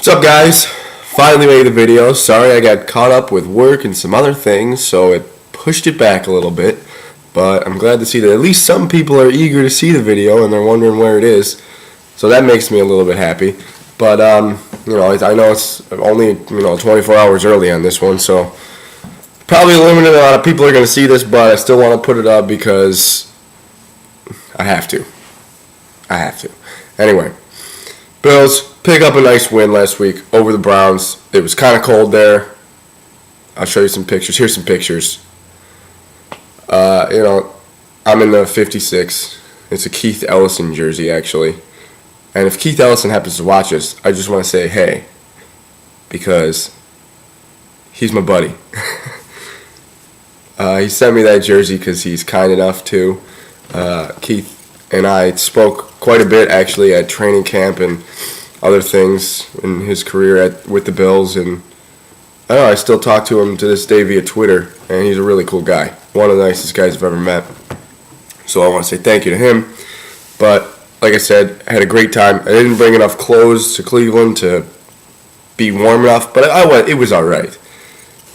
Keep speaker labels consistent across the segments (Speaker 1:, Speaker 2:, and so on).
Speaker 1: What's up, guys? Finally made the video. Sorry I got caught up with work and some other things, so it pushed it back a little bit. But I'm glad to see that at least some people are eager to see the video and they're wondering where it is. So that makes me a little bit happy. But, I know it's only, 24 hours early on this one, so probably a limited amount of people are going to see this, but I still want to put it up because I have to. Anyway, Bills pick up a nice win last week over the Browns. It was kind of cold there. I'll show you some pictures. Here's some pictures. I'm in the 56. It's a Keith Ellison jersey, actually. And if Keith Ellison happens to watch us, I just want to say hey, because he's my buddy. He sent me that jersey because he's kind enough to. Keith and I spoke quite a bit, actually, at training camp and other things in his career with the Bills. And I still talk to him to this day via Twitter, and he's a really cool guy. One of the nicest guys I've ever met. So I want to say thank you to him. But like I said, I had a great time. I didn't bring enough clothes to Cleveland to be warm enough, but it was all right.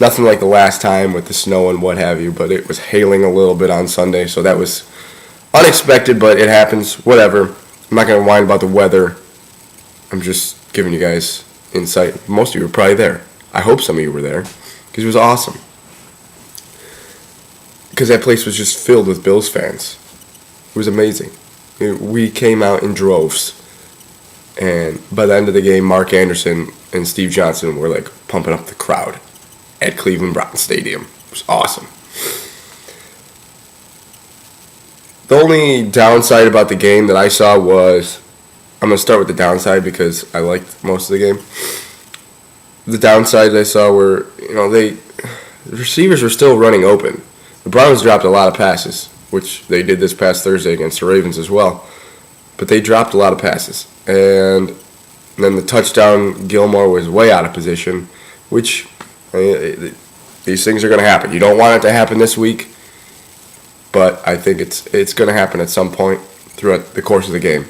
Speaker 1: Nothing like the last time with the snow and what have you, but it was hailing a little bit on Sunday, so that was unexpected, but it happens. Whatever. I'm not going to whine about the weather. I'm just giving you guys insight. Most of you were probably there. I hope some of you were there, because it was awesome. Because that place was just filled with Bills fans. It was amazing. We came out in droves. And by the end of the game, Mark Anderson and Steve Johnson were like pumping up the crowd at Cleveland Browns Stadium. It was awesome. The only downside about the game that I saw was, I'm going to start with the downside because I liked most of the game. The downside I saw were, the receivers were still running open. The Browns dropped a lot of passes, which they did this past Thursday against the Ravens as well. But they dropped a lot of passes. And then the touchdown, Gilmore was way out of position, which, these things are going to happen. You don't want it to happen this week, but I think it's going to happen at some point throughout the course of the game.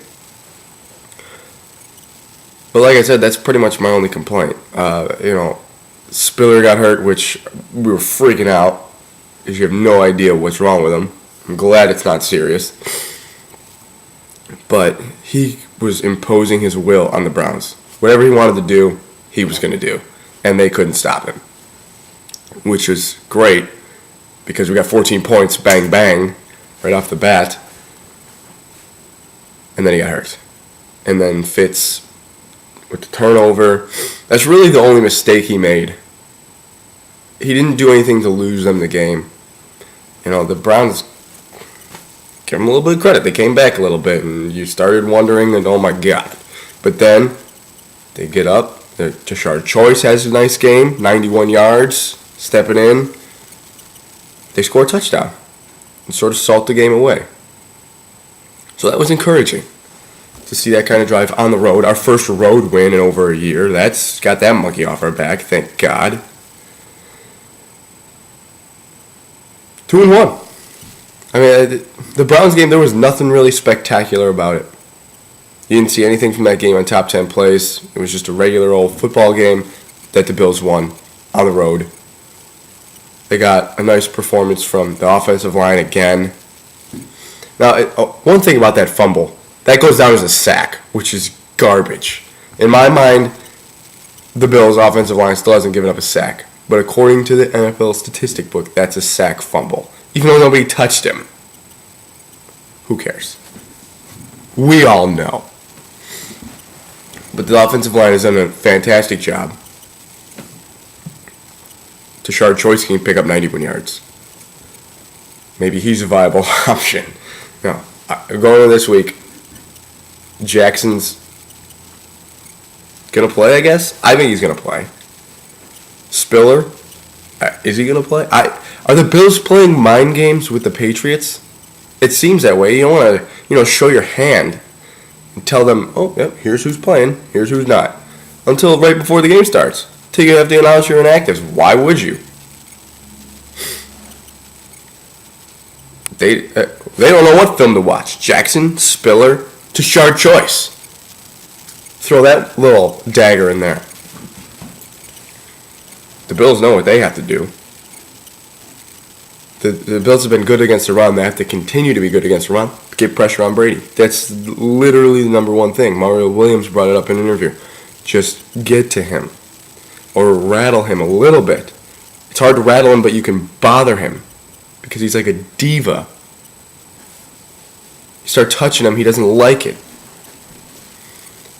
Speaker 1: But like I said, that's pretty much my only complaint. Spiller got hurt, which we were freaking out because you have no idea what's wrong with him. I'm glad it's not serious. But he was imposing his will on the Browns. Whatever he wanted to do, he was going to do. And they couldn't stop him. Which was great because we got 14 points, bang, bang, right off the bat. And then he got hurt. And then Fitz with the turnover. That's really the only mistake he made. He didn't do anything to lose them the game. The Browns, give them a little bit of credit. They came back a little bit, and you started wondering, and oh my God. But then they get up. Tashard Choice has a nice game, 91 yards, stepping in. They score a touchdown and sort of salt the game away. So that was encouraging to see that kind of drive on the road. Our first road win in over a year. That's got that monkey off our back, thank God. 2-1. The Browns game, there was nothing really spectacular about it. You didn't see anything from that game on Top 10 Plays. It was just a regular old football game that the Bills won on the road. They got a nice performance from the offensive line again. Now, one thing about that fumble, that goes down as a sack, which is garbage. In my mind, the Bills' offensive line still hasn't given up a sack. But according to the NFL statistic book, that's a sack fumble. Even though nobody touched him. Who cares? We all know. But the offensive line has done a fantastic job. Tashard Choice can pick up 91 yards. Maybe he's a viable option. No. Going into this week, Jackson's going to play, I guess? I think he's going to play. Spiller, is he going to play? Are the Bills playing mind games with the Patriots? It seems that way. You don't want to, show your hand and tell them, oh, yep, here's who's playing, here's who's not. Until right before the game starts. Until you have to announce your inactives. Why would you? They don't know what film to watch. Jackson, Spiller, Tashard Choice. Throw that little dagger in there. The Bills know what they have to do. The Bills have been good against the run. They have to continue to be good against the run. Get pressure on Brady. That's literally the number one thing. Mario Williams brought it up in an interview. Just get to him. Or rattle him a little bit. It's hard to rattle him, but you can bother him. Because he's like a diva. You start touching him, he doesn't like it.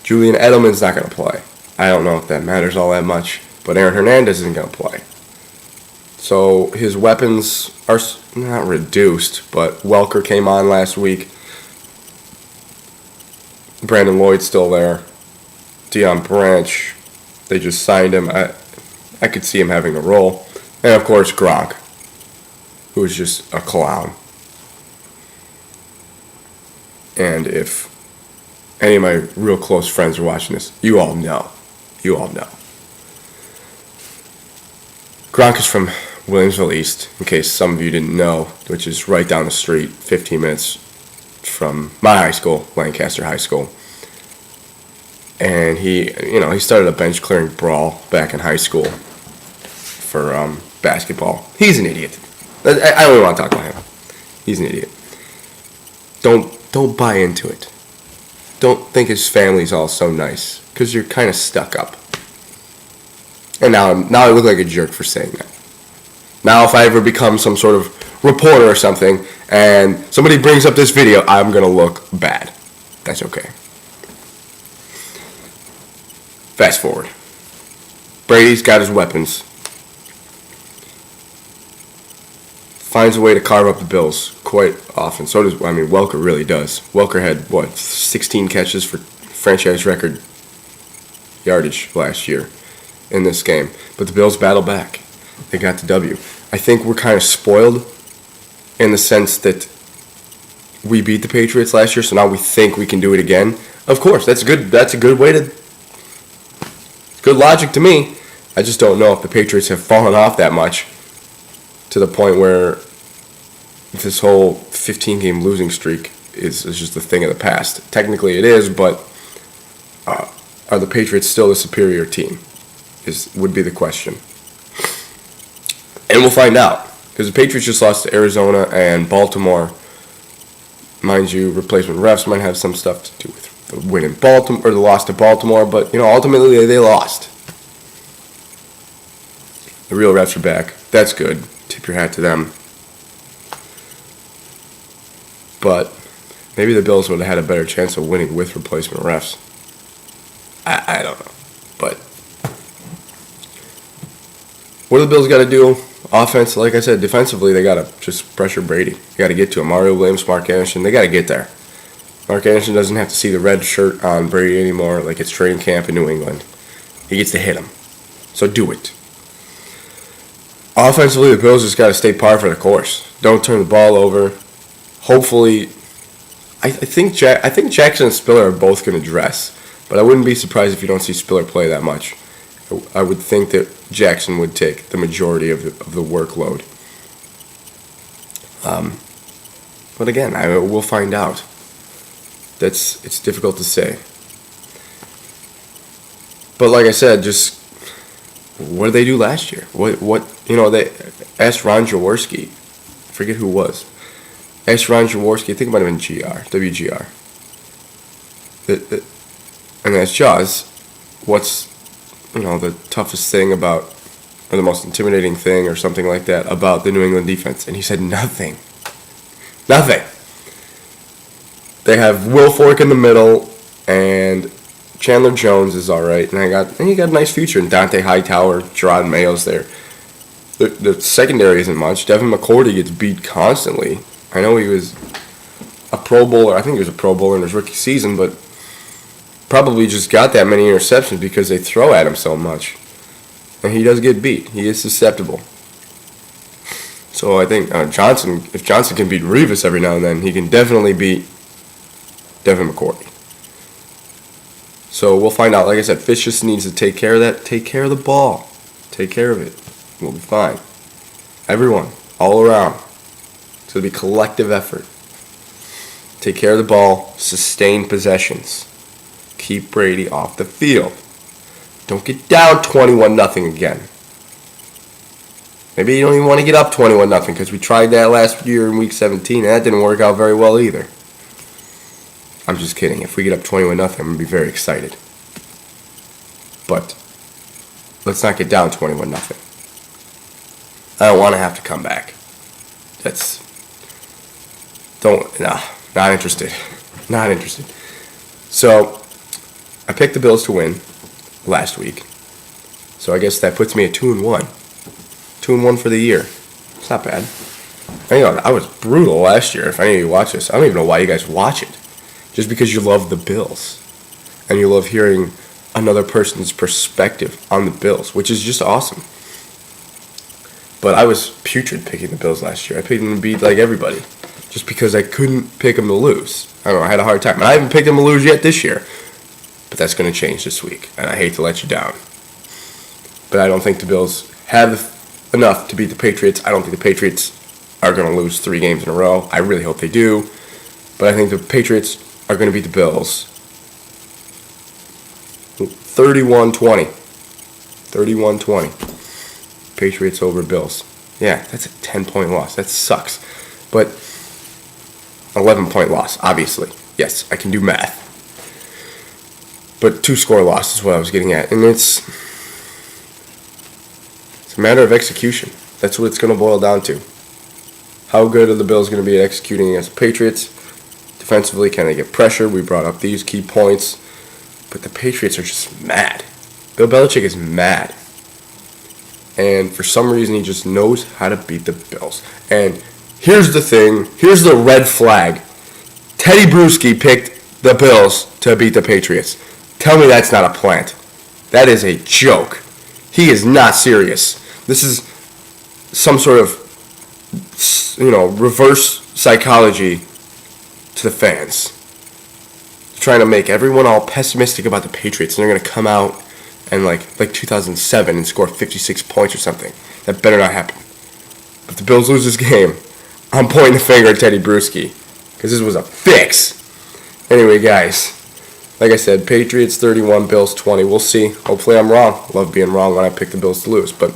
Speaker 1: Julian Edelman's not going to play. I don't know if that matters all that much. But Aaron Hernandez isn't going to play. So his weapons are not reduced, but Welker came on last week. Brandon Lloyd's still there. Deion Branch, they just signed him. I could see him having a role. And of course Gronk, who is just a clown. And if any of my real close friends are watching this, you all know. You all know. Gronk is from Williamsville East, in case some of you didn't know, which is right down the street, 15 minutes from my high school, Lancaster High School. And he started a bench clearing brawl back in high school for basketball. He's an idiot. I don't even want to talk about him. He's an idiot. Don't buy into it. Don't think his family's all so nice, because you're kind of stuck up. And now I look like a jerk for saying that. Now if I ever become some sort of reporter or something, and somebody brings up this video, I'm going to look bad. That's okay. Fast forward. Brady's got his weapons. Finds a way to carve up the Bills quite often. So does, Welker really does. Welker had, 16 catches for franchise record yardage last year in this game. But the Bills battled back. They got the W. I think we're kind of spoiled in the sense that we beat the Patriots last year, so now we think we can do it again. Of course, that's a good way to... Good logic to me. I just don't know if the Patriots have fallen off that much to the point where this whole 15-game losing streak is just a thing of the past. Technically it is, but are the Patriots still the superior team? Would be the question. And we'll find out. Because the Patriots just lost to Arizona and Baltimore. Mind you, replacement refs might have some stuff to do with the win in Baltimore, or the loss to Baltimore, but ultimately they lost. The real refs are back. That's good. Tip your hat to them. But maybe the Bills would have had a better chance of winning with replacement refs. I don't know. But what do the Bills got to do? Offense, like I said, defensively, they got to just pressure Brady. They got to get to him. Mario Williams, Mark Anderson, they got to get there. Mark Anderson doesn't have to see the red shirt on Brady anymore like it's training camp in New England. He gets to hit him. So do it. Offensively, the Bills just got to stay par for the course. Don't turn the ball over. Hopefully, I think Jackson and Spiller are both going to dress, but I wouldn't be surprised if you don't see Spiller play that much. I would think that Jackson would take the majority of the workload. But again, we'll find out. It's difficult to say. But like I said, just what did they do last year? They asked Ron Jaworski. I forget who it was. Asked Ron Jaworski. I think it might have been WGR. And asked Jaws, what's the toughest thing about, or the most intimidating thing, or something like that, about the New England defense? And he said nothing. Nothing. They have Will Fork in the middle, and Chandler Jones is all right, and he got a nice future. And Dante Hightower, Gerard Mayo's there. The secondary isn't much. Devin McCourty gets beat constantly. I know he was a Pro Bowler. I think he was a Pro Bowler in his rookie season, but probably just got that many interceptions because they throw at him so much. And he does get beat. He is susceptible. So I think if Johnson can beat Revis every now and then, he can definitely beat Devin McCourty. So we'll find out. Like I said, Fish just needs to take care of that. Take care of the ball. Take care of it. We'll be fine. Everyone, all around. It's going to be collective effort. Take care of the ball. Sustain possessions. Keep Brady off the field. Don't get down 21-0 again. Maybe you don't even want to get up 21-0 because we tried that last year in Week 17 and that didn't work out very well either. I'm just kidding. If we get up 21-0, I'm going to be very excited. But let's not get down 21-0. I don't want to have to come back. Not interested. Not interested. So, I picked the Bills to win last week. So I guess that puts me at 2-1. 2-1 for the year. It's not bad. I was brutal last year. If any of you watch this, I don't even know why you guys watch it. Just because you love the Bills. And you love hearing another person's perspective on the Bills, which is just awesome. But I was putrid picking the Bills last year. I picked them to beat like everybody. Just because I couldn't pick them to lose. I don't know, I had a hard time. And I haven't picked them to lose yet this year. But that's going to change this week. And I hate to let you down. But I don't think the Bills have enough to beat the Patriots. I don't think the Patriots are going to lose 3 games in a row. I really hope they do. But I think the Patriots are going to beat the Bills 31-20. 31-20. Patriots over Bills. Yeah, that's a 10-point loss. That sucks. But 11-point loss, obviously. Yes, I can do math. But 2-score loss is what I was getting at. And it's a matter of execution. That's what it's going to boil down to. How good are the Bills going to be at executing against the Patriots? Defensively, can they get pressure? We brought up these key points. But the Patriots are just mad. Bill Belichick is mad. And for some reason, he just knows how to beat the Bills. And here's the thing. Here's the red flag. Teddy Bruschi picked the Bills to beat the Patriots. Tell me that's not a plant. That is a joke. He is not serious. This is some sort of, reverse psychology to the fans. Trying to make everyone all pessimistic about the Patriots, and they're going to come out and like 2007 and score 56 points or something. That better not happen. If the Bills lose this game, I'm pointing the finger at Teddy Bruschi because this was a fix. Anyway, guys, like I said, Patriots 31, Bills 20. We'll see. Hopefully I'm wrong. Love being wrong when I pick the Bills to lose. But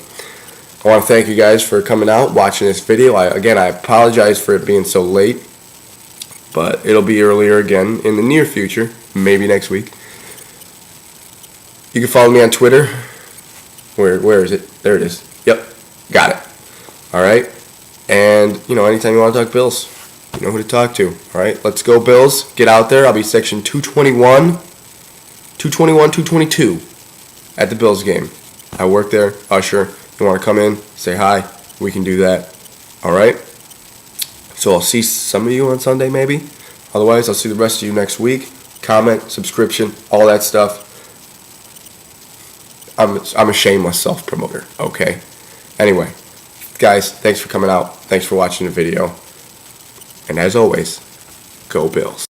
Speaker 1: I want to thank you guys for coming out, watching this video. I apologize for it being so late. But it'll be earlier again in the near future. Maybe next week. You can follow me on Twitter. Where is it? There it is. Yep. Got it. Alright. And, anytime you want to talk Bills, you know who to talk to. Alright. Let's go, Bills. Get out there. I'll be section 222 at the Bills game. I work there. Usher. You want to come in, say hi, we can do that. Alright? So I'll see some of you on Sunday maybe. Otherwise, I'll see the rest of you next week. Comment, subscription, all that stuff. I'm a shameless self-promoter, okay? Anyway, guys, thanks for coming out. Thanks for watching the video. And as always, go Bills.